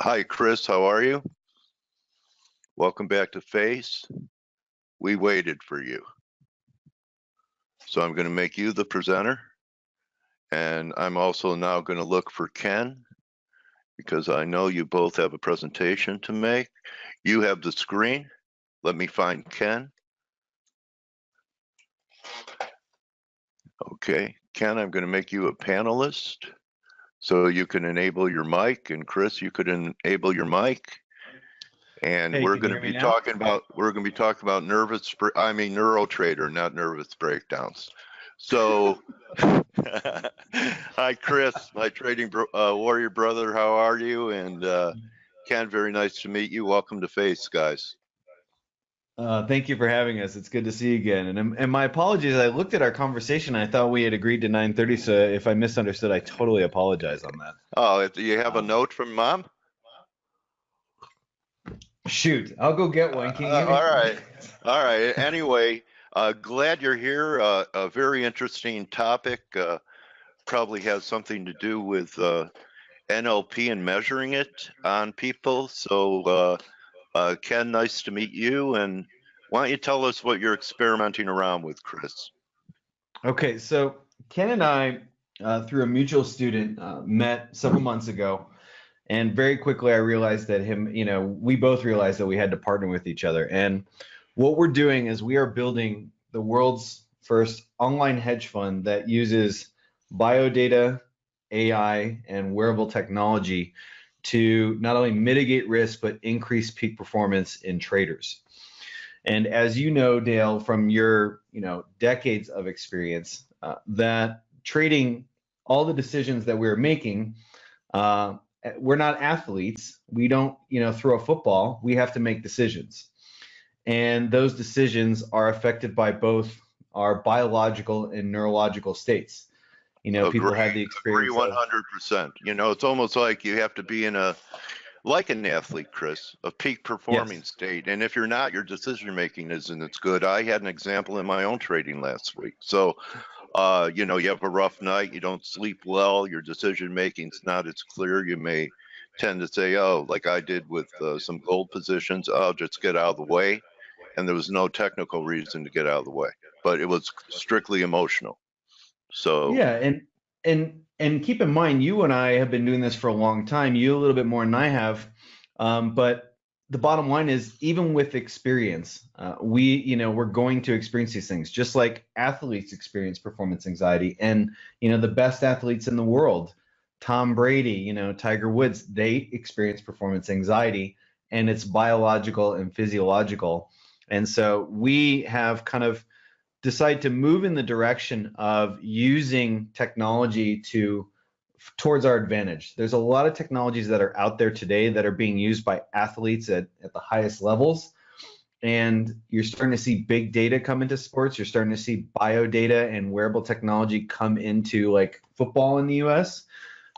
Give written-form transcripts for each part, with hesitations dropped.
Hi, Chris. How are you? Welcome back to F.A.C.E. We waited for you. So I'm going to make you the presenter. And I'm also now going to look for Ken, because I know you both have a presentation to make. You have the screen. Let me find Ken. Okay, Ken, I'm going to make you a panelist. So you can enable your mic, and Chris, you could enable your mic. And Hey, we're going to be talking about NeuroTrader, not nervous breakdowns. So, hi Chris, my trading warrior brother. How are you? And Ken, very nice to meet you. Welcome to F.A.C.E, guys. Thank you for having us. It's good to see you again. And my apologies. I looked at our conversation. I thought we had agreed to 9:30. So if I misunderstood, I totally apologize on that. Oh, do you have a note from Mom? Shoot, I'll go get one. Can you hear me? All right. Anyway, glad you're here. A very interesting topic. Probably has something to do with NLP and measuring it on people. So, Ken, nice to meet you. And why don't you tell us what you're experimenting around with, Chris? Okay, so Ken and I, through a mutual student, met several months ago. And very quickly, I realized that we both realized that we had to partner with each other. And what we're doing is we are building the world's first online hedge fund that uses biodata, AI, and wearable technology to not only mitigate risk, but increase peak performance in traders. And as you know, Dale, from your decades of experience, that trading, all the decisions that we're making, we're not athletes. We don't, throw a football. We have to make decisions. And those decisions are affected by both our biological and neurological states. People have the experience. Agree 100%. It's almost like you have to be in like an athlete, Chris, a peak performing state. And if you're not, your decision making isn't as good. I had an example in my own trading last week. So you have a rough night, you don't sleep well, your decision making's not as clear. You may tend to say, oh, like I did with some gold positions, I'll just get out of the way. And there was no technical reason to get out of the way, but it was strictly emotional. So yeah, and keep in mind, you and I have been doing this for a long time. You a little bit more than I have, but the bottom line is, even with experience, we're going to experience these things, just like athletes experience performance anxiety. And the best athletes in the world, Tom Brady, Tiger Woods, they experience performance anxiety, and it's biological and physiological. And so we have kind of decided to move in the direction of using technology towards our advantage. There's a lot of technologies that are out there today that are being used by athletes at the highest levels. And you're starting to see big data come into sports. You're starting to see biodata and wearable technology come into like football in the US.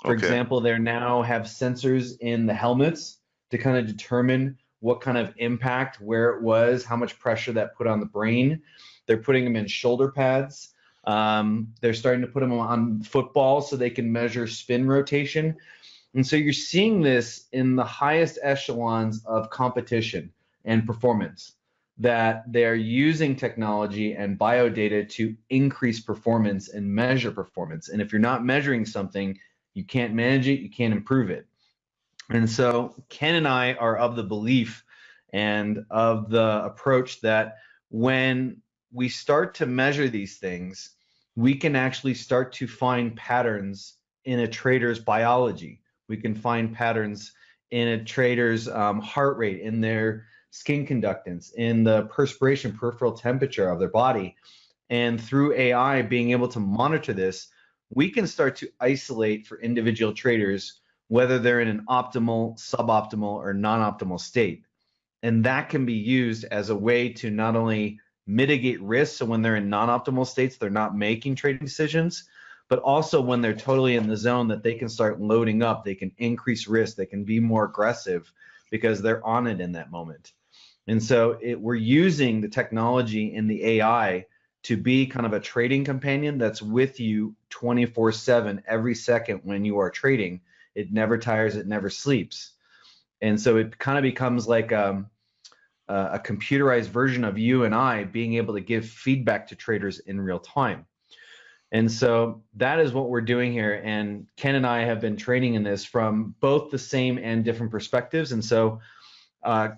For example, they now have sensors in the helmets to kind of determine what kind of impact, where it was, how much pressure that put on the brain. They're putting them in shoulder pads. They're starting to put them on football so they can measure spin rotation. And so you're seeing this in the highest echelons of competition and performance, that they're using technology and biodata to increase performance and measure performance. And if you're not measuring something, you can't manage it, you can't improve it. And so Ken and I are of the belief and of the approach that when we start to measure these things, we can actually start to find patterns in a trader's biology. We can find patterns in a trader's heart rate, in their skin conductance, in the perspiration, peripheral temperature of their body. And through AI being able to monitor this, we can start to isolate for individual traders whether they're in an optimal, suboptimal, or non-optimal state. And that can be used as a way to not only mitigate risk, so when they're in non-optimal states, they're not making trading decisions, but also when they're totally in the zone, that they can start loading up, they can increase risk, they can be more aggressive because they're on it in that moment. And so we're using the technology and the AI to be kind of a trading companion that's with you 24/7 every second when you are trading. It never tires, it never sleeps. And so it kind of becomes like a computerized version of you and I being able to give feedback to traders in real time. And so that is what we're doing here. And Ken and I have been training in this from both the same and different perspectives. And so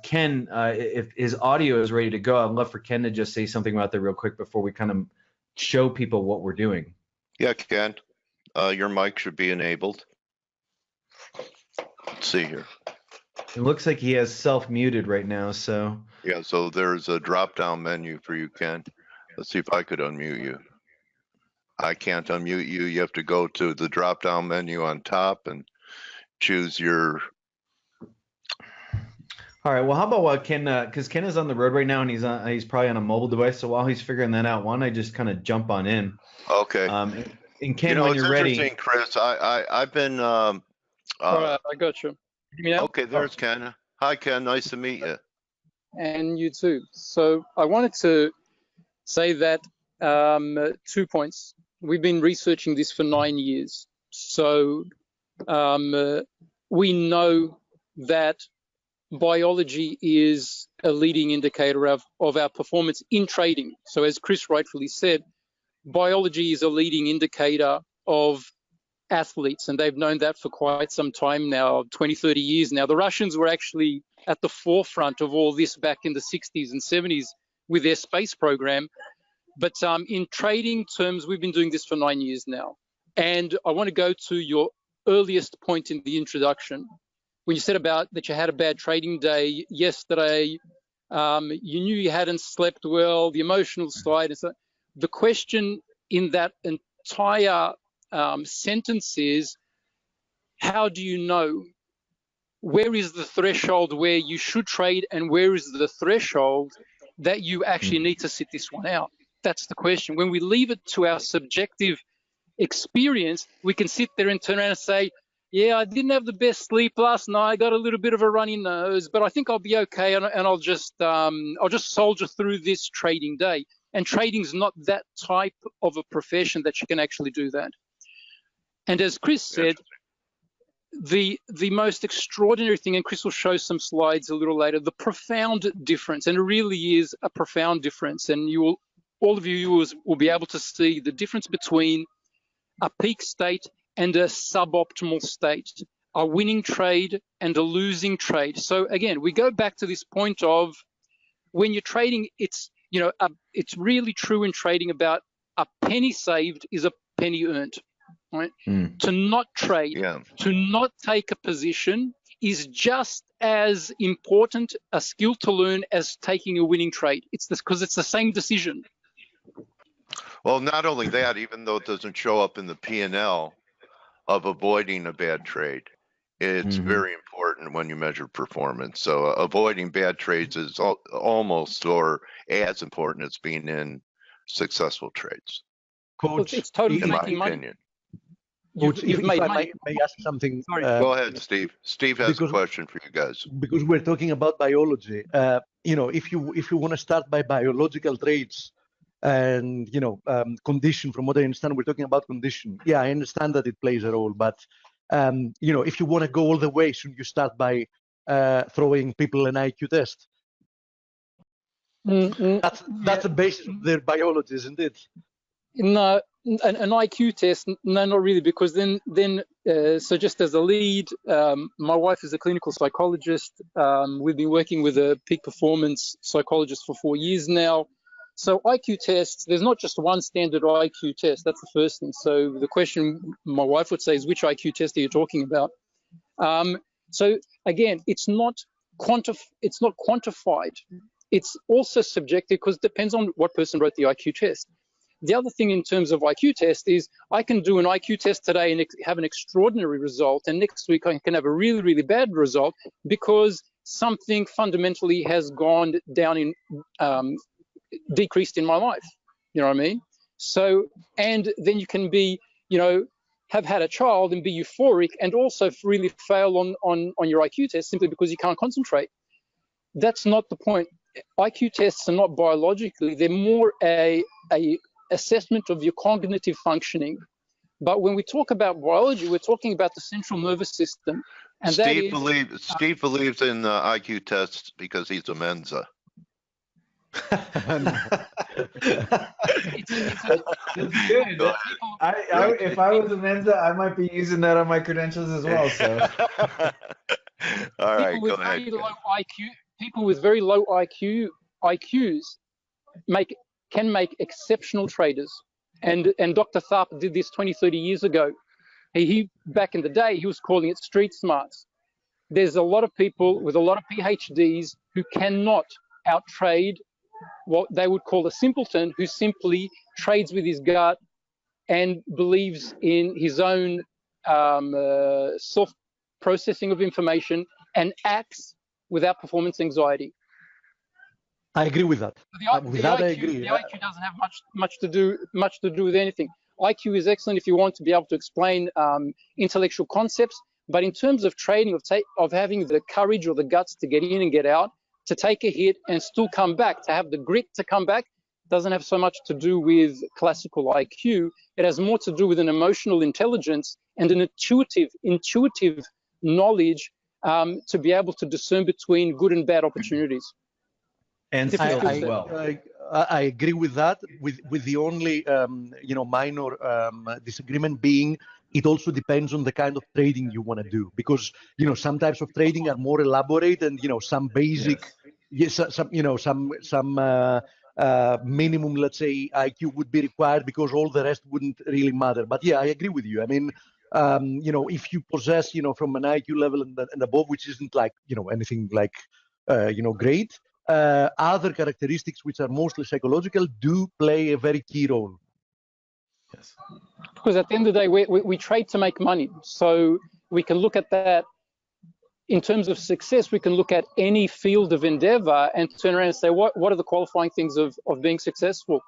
Ken, if his audio is ready to go, I'd love for Ken to just say something about that real quick before we kind of show people what we're doing. Yeah, Ken, your mic should be enabled. Let's see here. It looks like he has self-muted right now, so. Yeah, so there's a drop-down menu for you, Ken. Let's see if I could unmute you. I can't unmute you. You have to go to the drop-down menu on top and choose your. All right. Well, how about while Ken, because Ken is on the road right now and he's probably on a mobile device. So while he's figuring that out, why don't I just kind of jump on in? Okay. And Ken, when you're ready. Interesting, Chris. I've been. All right, I got you. Okay, there's Ken. Hi, Ken. Nice to meet you. And you too. So I wanted to say that 2 points. We've been researching this for 9 years. So we know that biology is a leading indicator of our performance in trading. So as Chris rightfully said, biology is a leading indicator of athletes, and they've known that for quite some time now, 20, 30 years now. The Russians were actually at the forefront of all this back in the 60s and 70s with their space program. But in trading terms, we've been doing this for 9 years now. And I want to go to your earliest point in the introduction. When you said about that you had a bad trading day yesterday, you knew you hadn't slept well, the emotional side. And so the question in that entire sentence is, how do you know? Where is the threshold where you should trade, and where is the threshold that you actually need to sit this one out? That's the question. When we leave it to our subjective experience, we can sit there and turn around and say, yeah, I didn't have the best sleep last night. I got a little bit of a runny nose, but I think I'll be okay, and I'll just soldier through this trading day. And trading's not that type of a profession that you can actually do that. And as Chris said, the most extraordinary thing, and Chris will show some slides a little later, the profound difference, and it really is a profound difference, and all of you will be able to see the difference between a peak state and a suboptimal state, a winning trade and a losing trade. So again, we go back to this point of when you're trading, it's really true in trading about a penny saved is a penny earned. Right? To not trade, to not take a position is just as important a skill to learn as taking a winning trade. It's this because it's the same decision. Well, not only that, even though it doesn't show up in the P&L of avoiding a bad trade, it's very important when you measure performance. So avoiding bad trades is almost or as important as being in successful trades. Coach, it's totally in my making money. opinion. Coach, if I may ask something. Sorry. Go ahead, Steve. Steve has a question for you guys. Because we're talking about biology. If you want to start by biological traits and condition, from what I understand, we're talking about condition. Yeah, I understand that it plays a role, but if you want to go all the way, should you start by throwing people an IQ test? That's the basis of their biology, isn't it? No, an IQ test, no, not really, because then so just as a lead, my wife is a clinical psychologist. We've been working with a peak performance psychologist for 4 years now. So IQ tests, there's not just one standard IQ test. That's the first thing. So the question my wife would say is, which IQ test are you talking about? So again, it's not quantified. It's also subjective because it depends on what person wrote the IQ test. The other thing in terms of IQ test is I can do an IQ test today and have an extraordinary result, and next week I can have a really, really bad result because something fundamentally has gone down in, decreased in my life. You know what I mean? So, and then you can be, have had a child and be euphoric and also really fail on your IQ test simply because you can't concentrate. That's not the point. IQ tests are not biologically, they're more a assessment of your cognitive functioning. But when we talk about biology, we're talking about the central nervous system And Steve believes in the IQ tests because he's a Mensa. it's good. If I was a Mensa, I might be using that on my credentials as well. So, all right, go ahead. People with very low IQs can make exceptional traders. And Dr. Tharp did this 20, 30 years ago. He back in the day, he was calling it street smarts. There's a lot of people with a lot of PhDs who cannot outtrade what they would call a simpleton, who simply trades with his gut and believes in his own self-processing of information and acts without performance anxiety. I agree with that. I agree. The IQ doesn't have much to do with anything. IQ is excellent if you want to be able to explain intellectual concepts, but in terms of trading, of having the courage or the guts to get in and get out, to take a hit and still come back, to have the grit to come back, doesn't have so much to do with classical IQ. It has more to do with an emotional intelligence and an intuitive knowledge to be able to discern between good and bad opportunities. And skill as well. I agree with that. With the only minor disagreement being, it also depends on the kind of trading you want to do, because some types of trading are more elaborate, and some basic, some minimum, let's say, IQ would be required because all the rest wouldn't really matter. But yeah, I agree with you. I mean, if you possess, from an IQ level and above, which isn't like anything like great. Other characteristics which are mostly psychological do play a very key role. Yes. Because at the end of the day, we trade to make money. So we can look at that in terms of success. We can look at any field of endeavor and turn around and say, what are the qualifying things of being successful?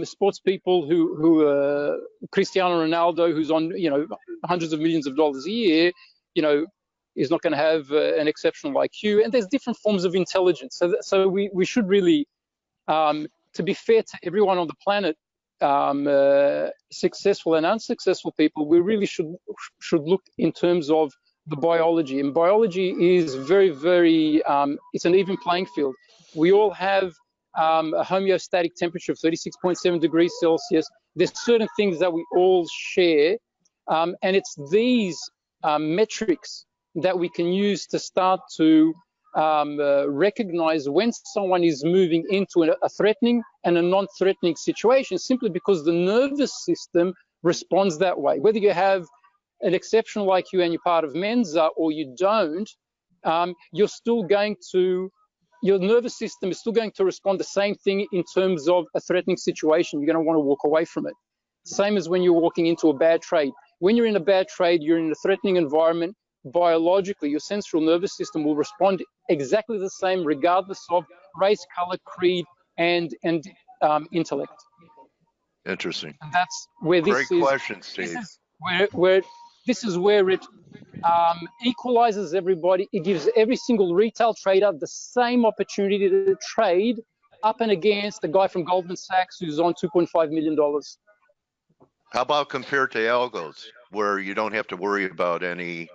Sports people who Cristiano Ronaldo, who's on hundreds of millions of dollars a year, is not going to have an exceptional IQ, and there's different forms of intelligence. So we should really, to be fair to everyone on the planet, successful and unsuccessful people, we really should look in terms of the biology. And biology is very, very, it's an even playing field. We all have a homeostatic temperature of 36.7 degrees Celsius. There's certain things that we all share, and it's these metrics that we can use to start to recognize when someone is moving into a threatening and a non-threatening situation, simply because the nervous system responds that way. Whether you have an exceptional IQ and you're part of Mensa or you don't, your nervous system is still going to respond the same thing in terms of a threatening situation. You're going to want to walk away from it. Same as when you're walking into a bad trade. When you're in a bad trade, you're in a threatening environment. Biologically, your central nervous system will respond exactly the same, regardless of race, color, creed, and intellect. Interesting. And that's where this Great question, Steve. This is where it equalizes everybody. It gives every single retail trader the same opportunity to trade up and against the guy from Goldman Sachs who's on $2.5 million. How about compared to algos, where you don't have to worry about any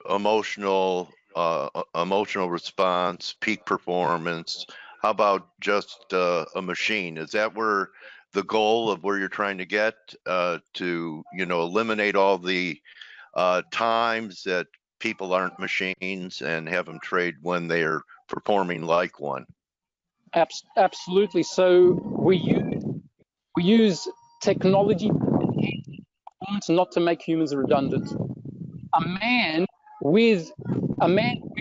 emotional response, peak performance? How about just a machine? Is that where the goal of where you're trying to get to eliminate all the times that people aren't machines and have them trade when they're performing like one? Absolutely. So we use technology not to make humans redundant. A man with the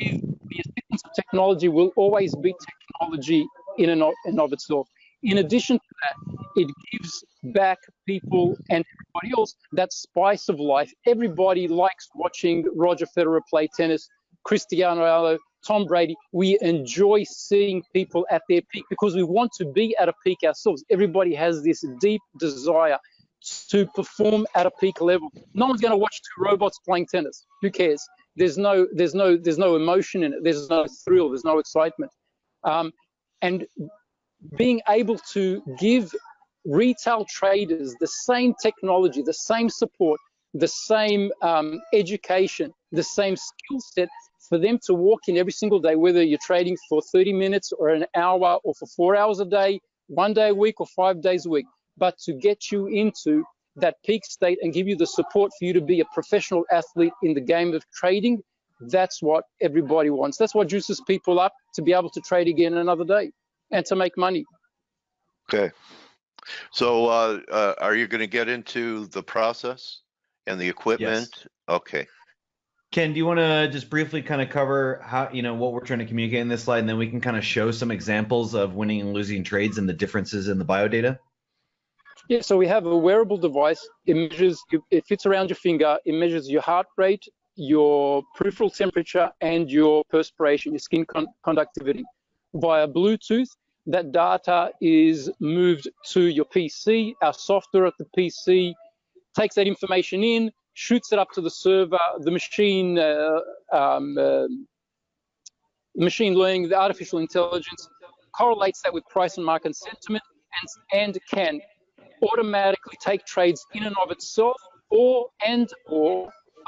assistance of technology will always be technology in and of itself. In addition to that, it gives back people and everybody else that spice of life. Everybody likes watching Roger Federer play tennis, Cristiano Ronaldo, Tom Brady. We enjoy seeing people at their peak because we want to be at a peak ourselves. Everybody has this deep desire to perform at a peak level. No one's going to watch two robots playing tennis. Who cares? There's no emotion in it. There's no thrill. There's no excitement. And being able to give retail traders the same technology, the same support the same education, the same skill set for them to walk in every single day, whether you're trading for 30 minutes or an hour or for 4 hours a day, 1 day a week or 5 days a week, but to get you into that peak state and give you the support for you to be a professional athlete in the game of trading. That's what everybody wants. That's what juices people up to be able to trade again another day and to make money. Okay. So are you going to get into the process and the equipment? Yes. Okay. Ken, do you want to just briefly kind of cover how, what we're trying to communicate in this slide, and then we can kind of show some examples of winning and losing trades and the differences in the biodata? Yeah, so we have a wearable device. It measures, it fits around your finger. It measures your heart rate, your peripheral temperature, and your perspiration, your skin conductivity. Via Bluetooth, that data is moved to your PC. Our software at the PC takes that information in, shoots it up to the server. The machine learning, the artificial intelligence, correlates that with price and market sentiment, and can automatically take trades in and of itself, or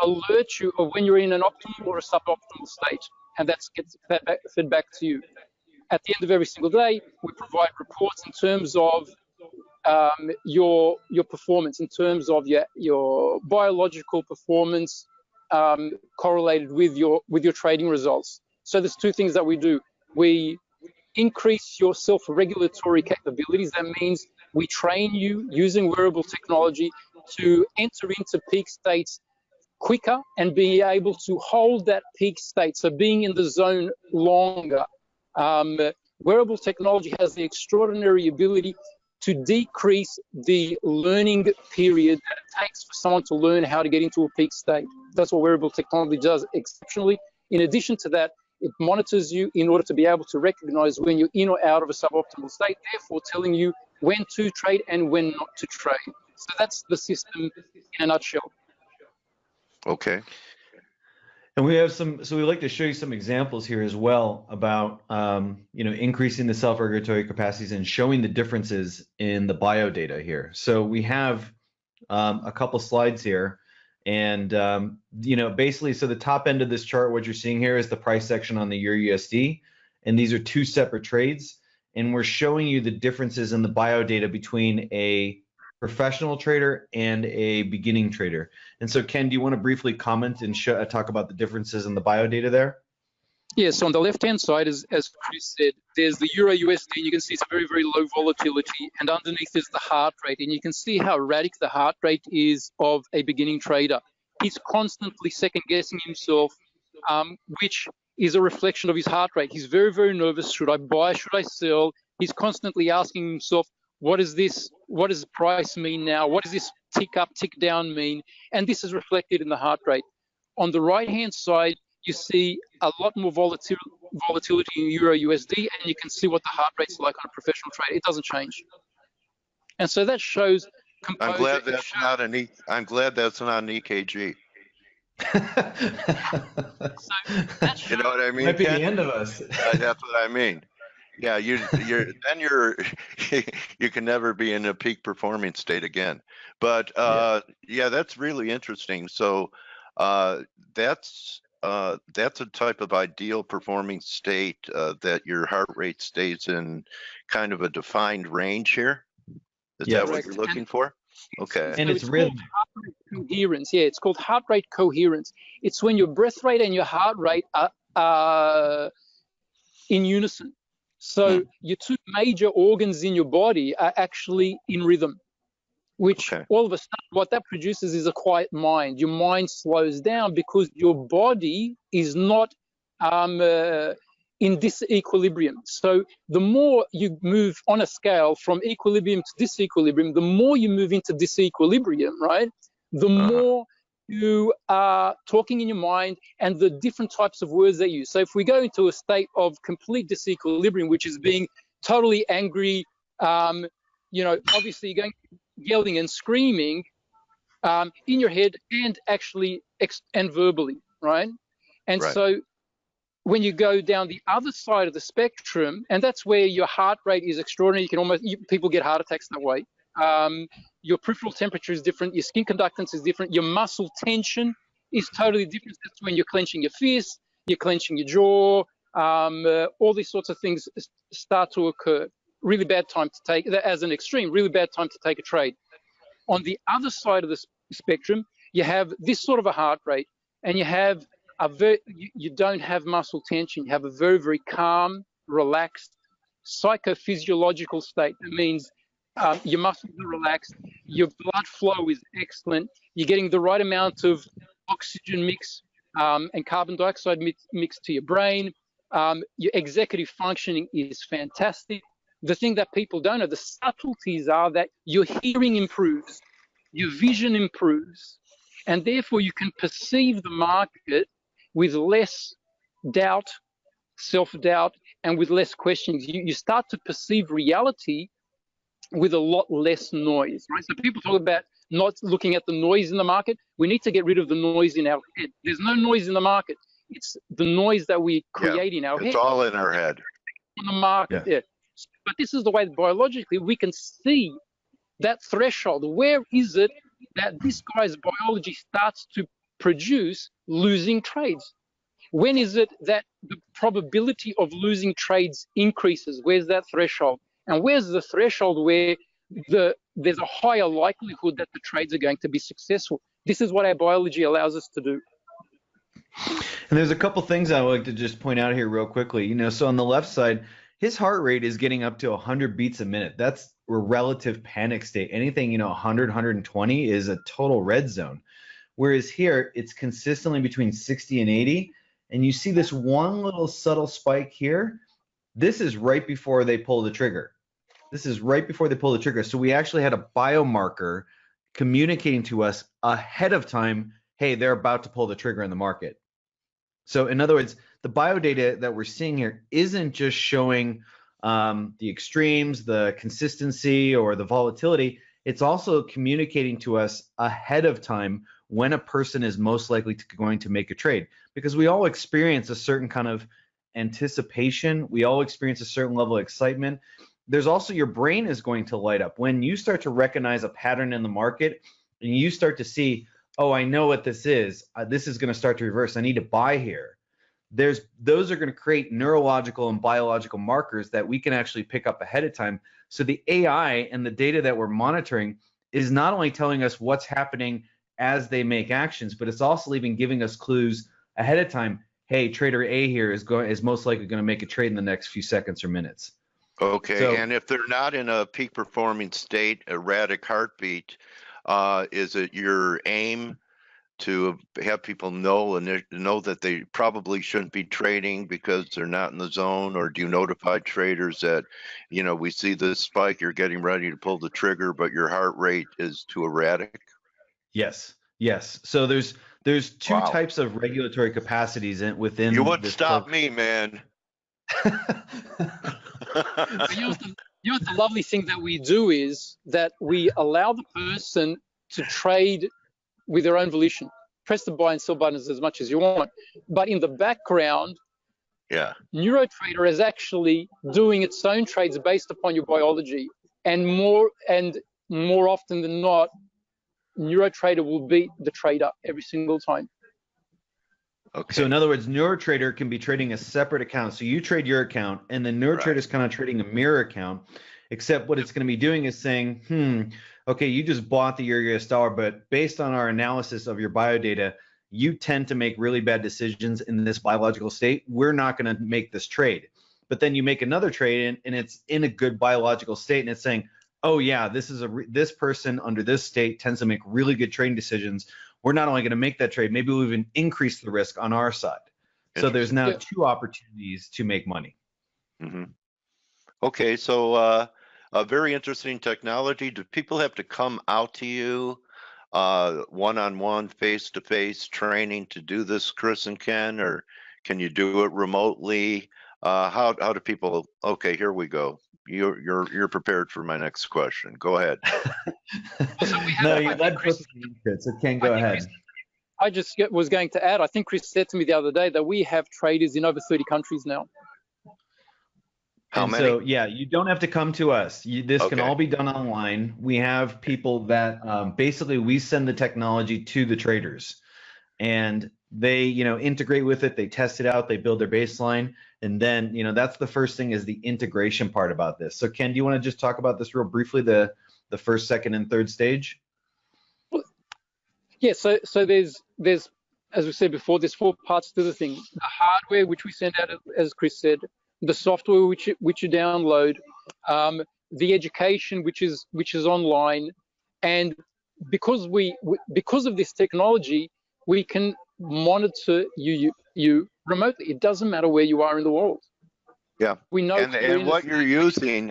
alert you of when you're in an optimal or a suboptimal state, and that gets fed back to you. At the end of every single day, we provide reports in terms of your performance, in terms of your biological performance correlated with your trading results. So there's two things that we do. We increase your self-regulatory capabilities. That means we train you using wearable technology to enter into peak states quicker and be able to hold that peak state, so being in the zone longer. Wearable technology has the extraordinary ability to decrease the learning period that it takes for someone to learn how to get into a peak state. That's what wearable technology does exceptionally. In addition to that, it monitors you in order to be able to recognize when you're in or out of a suboptimal state, therefore telling you when to trade and when not to trade. So that's the system in a nutshell. Okay. And we have so we'd like to show you some examples here as well about, increasing the self-regulatory capacities and showing the differences in the biodata here. So we have a couple slides here. And, basically, so the top end of this chart, what you're seeing here is the price section on the Euro USD. And these are two separate trades. And we're showing you the differences in the biodata between a professional trader and a beginning trader. And so, Ken, do you want to briefly comment and talk about the differences in the biodata there? Yeah, so on the left-hand side, as Chris said, there's the Euro USD, and you can see it's a very, very low volatility, and underneath is the heart rate, and you can see how erratic the heart rate is of a beginning trader. He's constantly second-guessing himself, which is a reflection of his heart rate. He's very, very nervous. Should I buy? Should I sell? He's constantly asking himself, what is this? What does price mean now? What does this tick up, tick down mean? And this is reflected in the heart rate. On the right-hand side, you see a lot more volatility in Euro USD, and you can see what the heart rate's like on a professional trade. It doesn't change. And so that shows composure. I'm glad that's not an EKG. So you know what I mean? Might be the end of us. That's what I mean. Yeah, you can never be in a peak performing state again. But yeah, that's really interesting. So that's a type of ideal performing state that your heart rate stays in kind of a defined range here. Is that what you're looking for? Okay. And so it's really called heart rate coherence. Yeah, it's called heart rate coherence. It's when your breath rate and your heart rate are in unison. So your two major organs in your body are actually in rhythm, which all of a sudden what that produces is a quiet mind. Your mind slows down because your body is not in disequilibrium. So the more you move on a scale from equilibrium to disequilibrium, the more you move into disequilibrium, right? The more you are talking in your mind and the different types of words that you use. So if we go into a state of complete disequilibrium, which is being totally angry, obviously going yelling and screaming in your head and actually and verbally, right? And so when you go down the other side of the spectrum, and that's where your heart rate is extraordinary, you can almost people get heart attacks that way. your peripheral temperature is different, your skin conductance is different, your muscle tension is totally different. That's when you're clenching your fist, you're clenching your jaw, all these sorts of things start to occur. Really bad time to take, as an extreme, really bad time to take a trade. On the other side of the spectrum, you have this sort of a heart rate, and you have you don't have muscle tension. You have a very, very calm, relaxed, psychophysiological state. That means your muscles are relaxed, your blood flow is excellent, you're getting the right amount of oxygen mix and carbon dioxide mix to your brain. Your executive functioning is fantastic. The thing that people don't know, the subtleties are that your hearing improves, your vision improves, and therefore you can perceive the market with less doubt, self-doubt, and with less questions. You start to perceive reality with a lot less noise, right? So people talk about not looking at the noise in the market. We need to get rid of the noise in our head. There's no noise in the market. It's the noise that we create in our head. It's all in our head. In the market, yeah. But this is the way biologically we can see that threshold. Where is it that this guy's biology starts to produce losing trades? When is it that the probability of losing trades increases? Where's that threshold? And where's the threshold where there's a higher likelihood that the trades are going to be successful? This is what our biology allows us to do. And there's a couple things I would like to just point out here real quickly. You know, so on the left side, his heart rate is getting up to 100 beats a minute. That's a relative panic state. Anything, 100, 120 is a total red zone. Whereas here, it's consistently between 60 and 80. And you see this one little subtle spike here. This is right before they pull the trigger. This is right before they pull the trigger. So we actually had a biomarker communicating to us ahead of time, hey, they're about to pull the trigger in the market. So in other words, the biodata that we're seeing here isn't just showing the extremes, the consistency, or the volatility. It's also communicating to us ahead of time when a person is most likely going to make a trade, because we all experience a certain kind of anticipation. We all experience a certain level of excitement. There's also your brain is going to light up when you start to recognize a pattern in the market and you start to see, oh, I know what this is. This is going to start to reverse. I need to buy here. Those are going to create neurological and biological markers that we can actually pick up ahead of time. So the AI and the data that we're monitoring is not only telling us what's happening as they make actions, but it's also even giving us clues ahead of time. Hey, trader A here is most likely going to make a trade in the next few seconds or minutes. Okay, so, and if they're not in a peak performing state, erratic heartbeat, is it your aim to have people know that they probably shouldn't be trading because they're not in the zone? Or do you notify traders that, we see this spike, you're getting ready to pull the trigger, but your heart rate is too erratic? Yes. So there's two types of regulatory capacities within. You wouldn't stop me, man. You know what the lovely thing that we do is that we allow the person to trade with their own volition. Press the buy and sell buttons as much as you want. But in the background, NeuroTrader is actually doing its own trades based upon your biology. And more often than not, NeuroTrader will beat the trader every single time. Okay. So in other words, NeuroTrader can be trading a separate account. So you trade your account, and then NeuroTrader is kind of trading a mirror account, except what it's going to be doing is saying, okay, you just bought the US dollar, but based on our analysis of your biodata, you tend to make really bad decisions in this biological state. We're not going to make this trade. But then you make another trade, and it's in a good biological state, and it's saying, oh yeah, this person under this state tends to make really good trading decisions. We're not only going to make that trade, maybe we'll even increase the risk on our side. So there's now two opportunities to make money. Mm-hmm. Okay, so a very interesting technology. Do people have to come out to you one-on-one, face-to-face training to do this, Chris and Ken, or can you do it remotely? How do people? Okay, here we go. You're prepared for my next question. Go ahead. No, you led Chris, so Ken, go ahead. I just was going to add, I think Chris said to me the other day that we have traders in over 30 countries now. How and many? so, yeah, you don't have to come to us. This can Okay. all be done online. We have people that basically we send the technology to the traders, and they, integrate with it. They test it out. They build their baseline, and then, that's the first thing is the integration part about this. So, Ken, do you want to just talk about this real briefly, the first, second, and third stage? Yeah. So there's as we said before, there's 4 parts to the thing: the hardware, which we send out, as Chris said, the software, which you download, the education, which is online, and because because of this technology, we can monitor you remotely. It doesn't matter where you are in the world. Yeah. We know. And what you're using,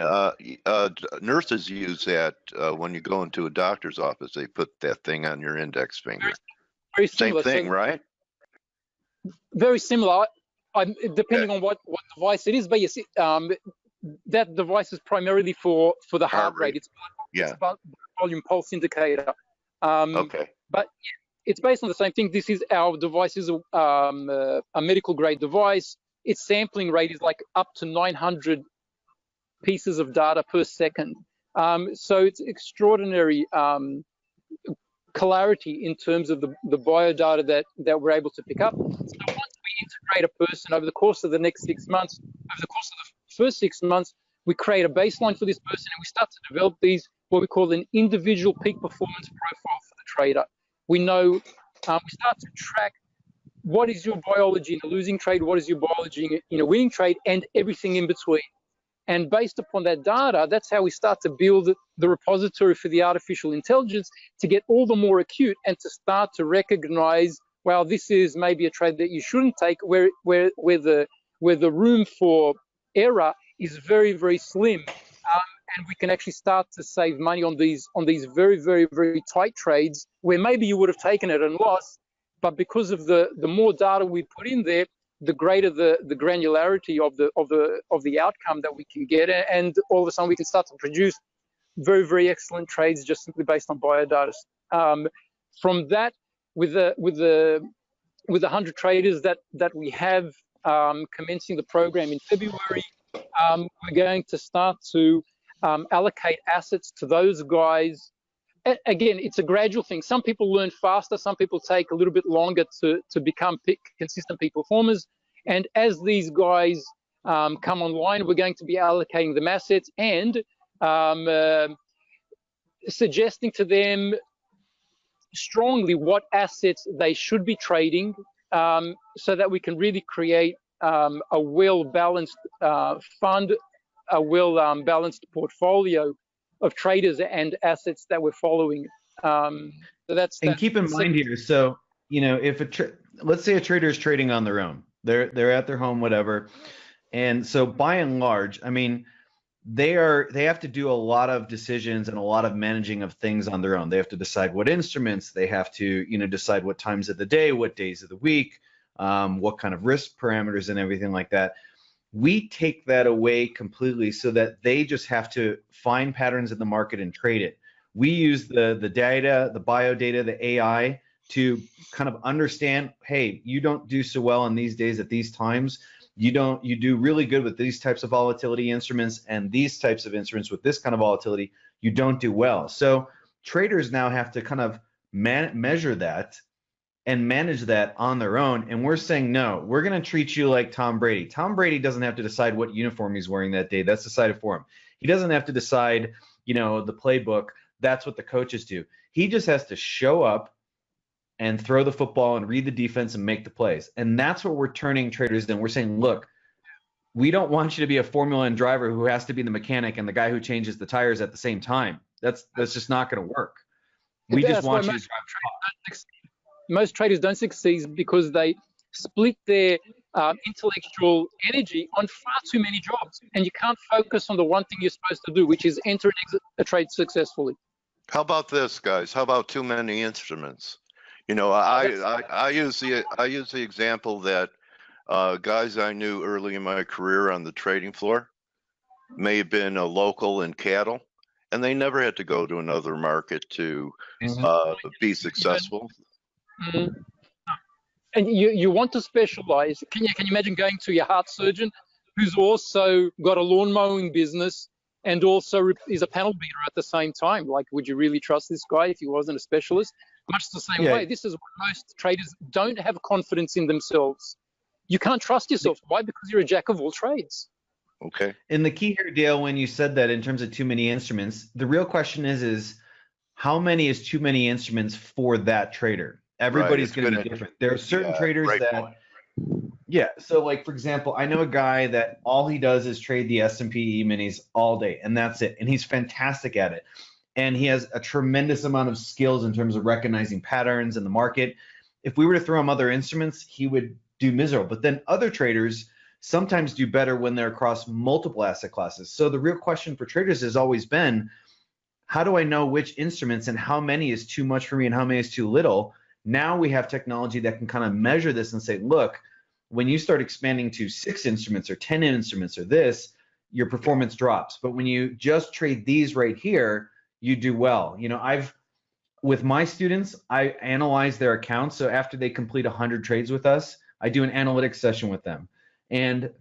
nurses use that when you go into a doctor's office. They put that thing on your index finger. Very similar. Same thing, right? Very similar. Depending on what device it is, but yes, that device is primarily for the heart rate. It's about volume pulse indicator. Okay. But it's based on the same thing. This is our device is a medical grade device. Its sampling rate is like up to 900 pieces of data per second. So it's extraordinary clarity in terms of the biodata that we're able to pick up. So once we integrate a person over the course of the next 6 months, over the course of the first 6 months, we create a baseline for this person, and we start to develop these, what we call an individual peak performance profile for the trader. We know, we start to track what is your biology in a losing trade, what is your biology in a winning trade, and everything in between. And based upon that data, that's how we start to build the repository for the artificial intelligence to get all the more acute and to start to recognize, well, this is maybe a trade that you shouldn't take, where the room for error is very, very slim. And we can actually start to save money on these very, very, very tight trades where maybe you would have taken it and lost, but because of the more data we put in there, the greater the granularity of the outcome that we can get, and all of a sudden we can start to produce very, very excellent trades just simply based on biodata. From that, with the 100 traders that we have commencing the program in February, we're going to start to allocate assets to those guys. Again, it's a gradual thing. Some people learn faster, some people take a little bit longer to become consistent peak performers. And as these guys come online, we're going to be allocating them assets and suggesting to them strongly what assets they should be trading, so that we can really create a well-balanced fund, a well-balanced portfolio of traders and assets that we're following. So that's keep in mind here. So if let's say a trader is trading on their own, they're at their home, whatever, and so by and large, I mean, they have to do a lot of decisions and a lot of managing of things on their own. They have to decide what instruments, they have to decide what times of the day, what days of the week, what kind of risk parameters and everything like that. We take that away completely so that they just have to find patterns in the market and trade it. We use the data, the bio data, the AI to kind of understand, hey, you don't do so well in these days at these times. You do really good with these types of volatility instruments, and these types of instruments with this kind of volatility, you don't do well. So traders now have to kind of measure that and manage that on their own. And we're saying, no, we're going to treat you like Tom Brady. Tom Brady doesn't have to decide what uniform he's wearing that day. That's decided for him. He doesn't have to decide, the playbook. That's what the coaches do. He just has to show up and throw the football and read the defense and make the plays. And that's what we're turning traders in. We're saying, look, we don't want you to be a Formula One driver who has to be the mechanic and the guy who changes the tires at the same time. That's just not going to work. We just want you to drive. Most traders don't succeed because they split their intellectual energy on far too many jobs, and you can't focus on the one thing you're supposed to do, which is enter and exit a trade successfully. How about this, guys? How about too many instruments? I use the example that guys I knew early in my career on the trading floor may have been a local in cattle, and they never had to go to another market to be successful. And you want to specialize. Can you imagine going to your heart surgeon who's also got a lawn mowing business and also is a panel beater at the same time. Like, would you really trust this guy if he wasn't a specialist? Much the same way. This is why most traders don't have confidence in themselves. You can't trust yourself. Why? Because you're a jack of all trades. Okay. And the key here, Dale, when you said that in terms of too many instruments, the real question is how many is too many instruments for that trader? Everybody's going to be different. There are certain traders that, so like, for example, I know a guy that all he does is trade the S&P E-minis all day, and that's it. And he's fantastic at it. And he has a tremendous amount of skills in terms of recognizing patterns in the market. If we were to throw him other instruments, he would do miserable. But then other traders sometimes do better when they're across multiple asset classes. So the real question for traders has always been, how do I know which instruments and how many is too much for me and how many is too little? Now we have technology that can kind of measure this and say, look, when you start expanding to 6 instruments or 10 instruments or this, your performance drops. But when you just trade these right here, you do well. You know, with my students, I analyze their accounts. So after they complete 100 trades with us, I do an analytics session with them. And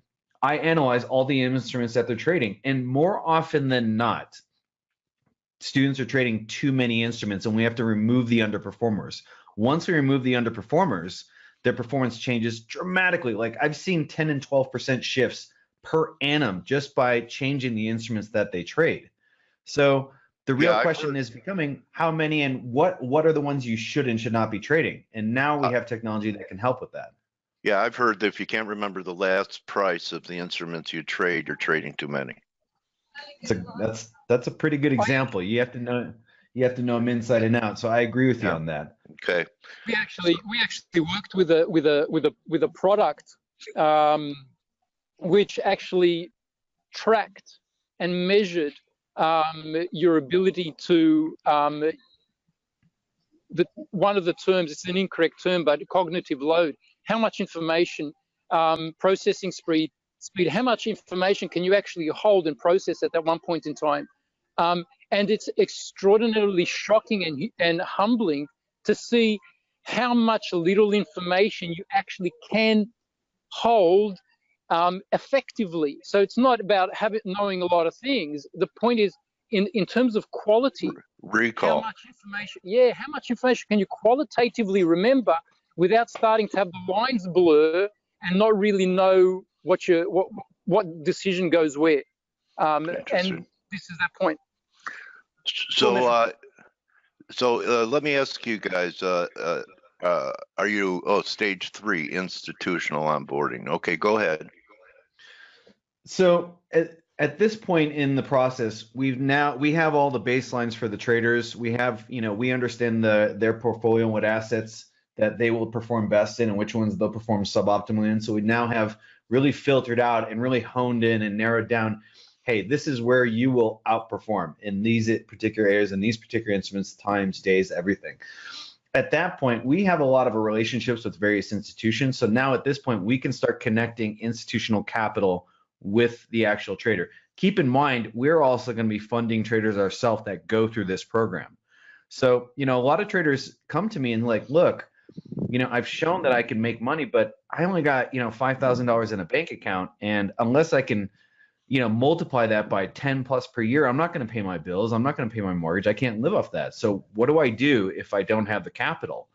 I analyze all the instruments that they're trading. And more often than not, students are trading too many instruments, and we have to remove the underperformers. Once we remove the underperformers, their performance changes dramatically. Like, I've seen 10 and 12% shifts per annum just by changing the instruments that they trade. So the real question is becoming how many and what are the ones you should and should not be trading? And now we have technology that can help with that. Yeah, I've heard that if you can't remember the last price of the instruments you trade, you're trading too many. That's a pretty good example. You have to know them inside and out. So I agree with you on that. Okay. We actually worked with a product which actually tracked and measured your ability to one of the terms, it's an incorrect term, but cognitive load. How much information, processing speed, how much information can you actually hold and process at that one point in time? And it's extraordinarily shocking and humbling to see how much little information you actually can hold effectively. So it's not about knowing a lot of things. The point is, in terms of quality, recall. How much information can you qualitatively remember without starting to have the lines blur and not really know what decision goes where? And this is that point. So, let me ask you guys, are you, stage 3, institutional onboarding? Okay, go ahead. So at this point in the process, we have all the baselines for the traders. We have, we understand their portfolio and what assets that they will perform best in and which ones they'll perform suboptimally in. So we now have really filtered out and really honed in and narrowed down, hey, this is where you will outperform in these particular areas and these particular instruments, times, days, everything. At that point, we have a lot of relationships with various institutions. So now at this point, we can start connecting institutional capital with the actual trader. Keep in mind, we're also going to be funding traders ourselves that go through this program. So, a lot of traders come to me and like, look, I've shown that I can make money, but I only got, $5,000 in a bank account. And unless I can, multiply that by 10 plus per year, I'm not going to pay my bills. I'm not going to pay my mortgage. I can't live off that. So what do I do if I don't have the capital?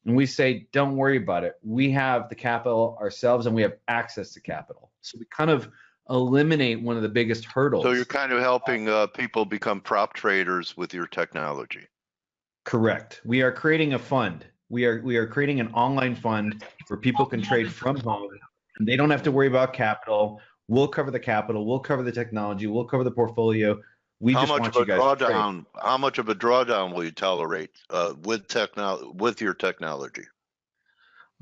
And we say, don't worry about it. We have the capital ourselves and we have access to capital. So we kind of eliminate one of the biggest hurdles. So you're kind of helping people become prop traders with your technology. Correct. We are creating a fund. We are creating an online fund where people can trade from home and they don't have to worry about capital. We'll cover the capital. We'll cover the technology. We'll cover the portfolio. How much of a drawdown will you tolerate with your technology?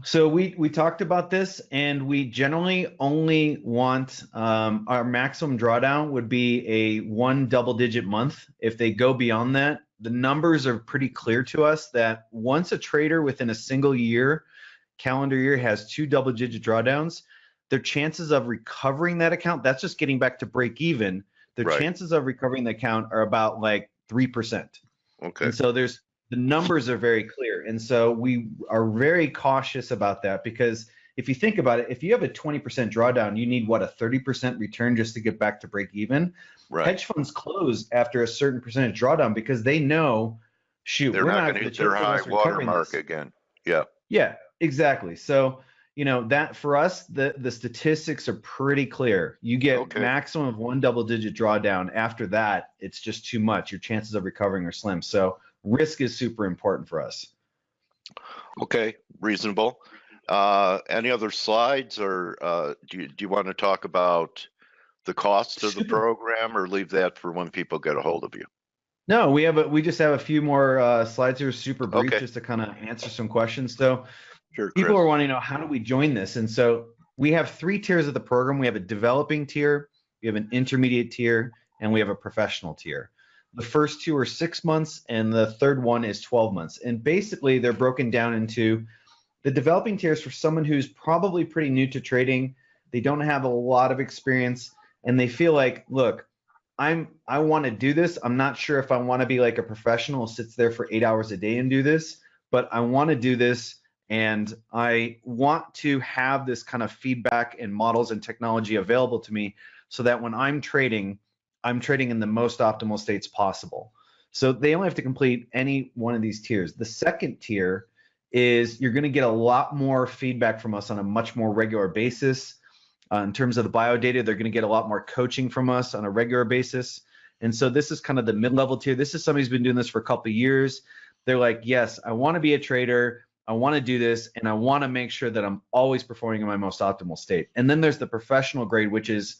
So we talked about this, and we generally only want our maximum drawdown would be a 1 double-digit month. If they go beyond that, the numbers are pretty clear to us that once a trader within a single year, calendar year, has 2 double-digit drawdowns, their chances of recovering that account, that's just getting back to break even. Their chances of recovering the account are about like 3%. Okay. And so the numbers are very clear. And so we are very cautious about that because if you think about it, if you have a 20% drawdown, you need what, a 30% return just to get back to break even. Right. Hedge funds close after a certain percentage drawdown because they know, shoot, They're we're not not going to hit their high watermark again. Yeah. Yeah, exactly. So, you know, that for us, the statistics are pretty clear. You get maximum of 1 double-digit drawdown. After that, it's just too much. Your chances of recovering are slim. So risk is super important for us. Okay, reasonable. Any other slides, or do you want to talk about the cost of the program, or leave that for when people get a hold of you? No, we just have a few more slides here, super brief, just to kind of answer some questions. So sure, people are wanting to know, how do we join this? And so we have 3 tiers of the program. We have a developing tier, we have an intermediate tier, and we have a professional tier. The first 2 are 6 months, and the third one is 12 months. And basically, they're broken down into the developing tiers for someone who's probably pretty new to trading. They don't have a lot of experience, and they feel like, look, I want to do this. I'm not sure if I want to be like a professional who sits there for 8 hours a day and do this, but I want to do this, and I want to have this kind of feedback and models and technology available to me so that when I'm trading in the most optimal states possible. So they only have to complete any one of these tiers. The second tier is you're going to get a lot more feedback from us on a much more regular basis. In terms of the bio data, they're going to get a lot more coaching from us on a regular basis. And so this is kind of the mid-level tier. This is somebody who's been doing this for a couple of years. They're like, yes, I want to be a trader. I want to do this, and I want to make sure that I'm always performing in my most optimal state. And then there's the professional grade, which is,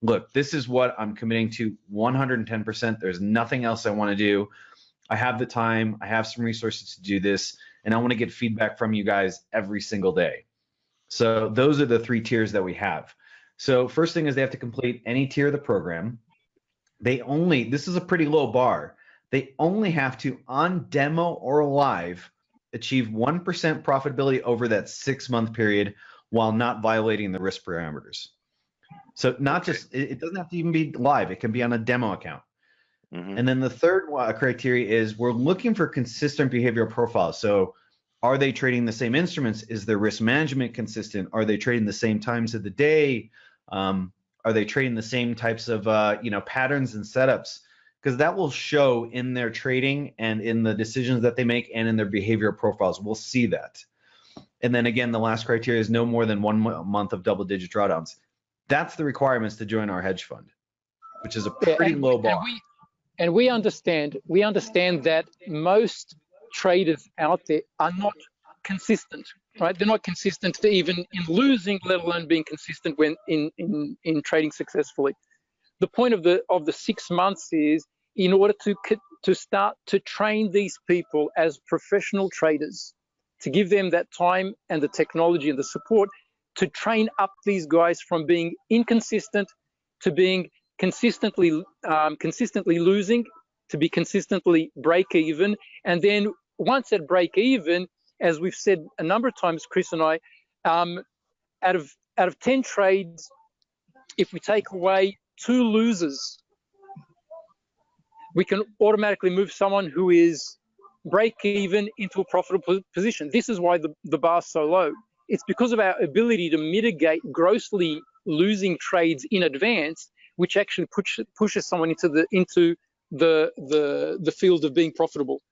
look, this is what I'm committing to 110%. There's nothing else I want to do. I have the time. I have some resources to do this, and I want to get feedback from you guys every single day. So those are the 3 tiers that we have. So first thing is they have to complete any tier of the program. This is a pretty low bar. They only have to, on demo or live, achieve 1% profitability over that 6-month period while not violating the risk parameters. So not just, it doesn't have to even be live. It can be on a demo account. And then the third criteria is we're looking for consistent behavioral profiles. So are they trading the same instruments? Is their risk management consistent? Are they trading the same times of the day? Are they trading the same types of patterns and setups? Because that will show in their trading and in the decisions that they make and in their behavioral profiles. We'll see that. And then again, the last criteria is no more than 1 month of double-digit drawdowns. That's the requirements to join our hedge fund, which is a pretty low bar. And we understand that most traders out there are not consistent, right? They're not consistent even in losing, let alone being consistent when in trading successfully. The point of the 6 months is in order to start to train these people as professional traders, to give them that time and the technology and the support to train up these guys from being inconsistent to being consistently losing, to be consistently break even. And then once at break even, as we've said a number of times, Chris and I, out of 10 trades, if we take away 2 losers, we can automatically move someone who is break even into a profitable position. This is why the bar is so low. It's because of our ability to mitigate grossly losing trades in advance, which actually pushes someone into the field of being profitable.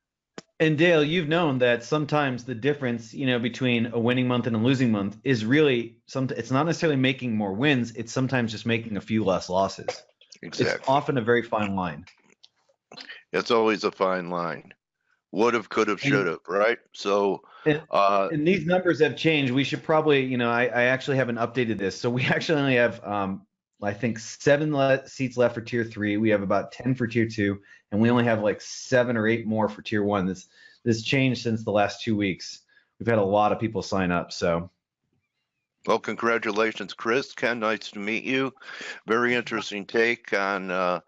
And Dale, you've known that sometimes the difference, between a winning month and a losing month is really it's not necessarily making more wins. It's sometimes just making a few less losses. Exactly. It's often a very fine line. It's always a fine line. Would have, could have, should have, right? So, and these numbers have changed. We should probably, I actually haven't updated this. So we actually only have, I think 7 seats left for tier 3. We have about 10 for tier 2, and we only have like 7 or 8 more for tier 1. This changed since the last 2 weeks. We've had a lot of people sign up. So, well, congratulations, Chris. Ken, nice to meet you. Very interesting take on a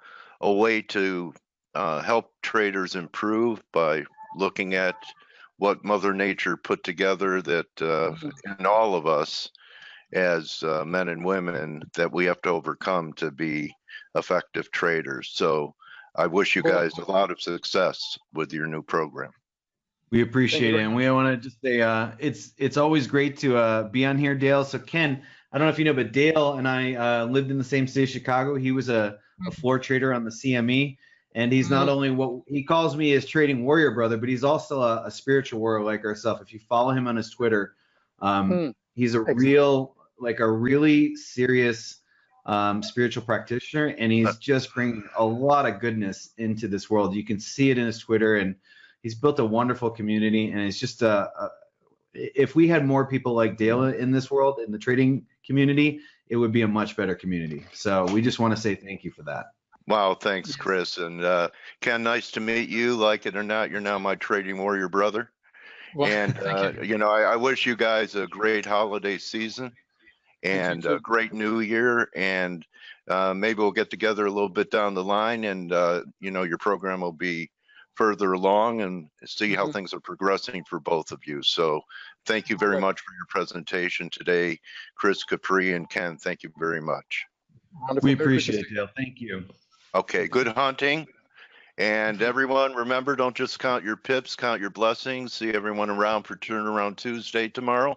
way to help traders improve by looking at what Mother Nature put together that in all of us as men and women that we have to overcome to be effective traders. So I wish you guys a lot of success with your new program. We appreciate it, and we want to just say it's always great to be on here, Dale. So Ken, I don't know if you know, but Dale and I lived in the same city of Chicago. He was a floor trader on the CME, and he's not only what he calls me his trading warrior brother, but he's also a spiritual warrior like ourselves. If you follow him on his Twitter, he's a really serious spiritual practitioner, and he's just bringing a lot of goodness into this world. You can see it in his Twitter, and he's built a wonderful community, and it's just if we had more people like Dale in this world, in the trading community, it would be a much better community. So we just want to say thank you for that. Wow, thanks, Chris. And Ken, nice to meet you. Like it or not, you're now my trading warrior brother. Well, and you know, I wish you guys a great holiday season and a great new year. And maybe we'll get together a little bit down the line, and you know, your program will be further along, and see how things are progressing for both of you. So thank you very much for your presentation today, Chris, Capre, and Ken. Thank you very much. Wonderful. We appreciate it, Dale. Thank you. Okay, good hunting. And everyone, remember, don't just count your pips, count your blessings. See everyone around for Turnaround Tuesday tomorrow.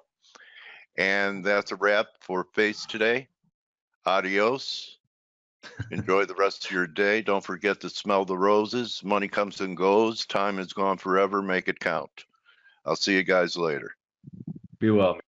And that's a wrap for F.A.C.E today. Adios. Enjoy the rest of your day. Don't forget to smell the roses. Money comes and goes. Time is gone forever. Make it count. I'll see you guys later. Be well.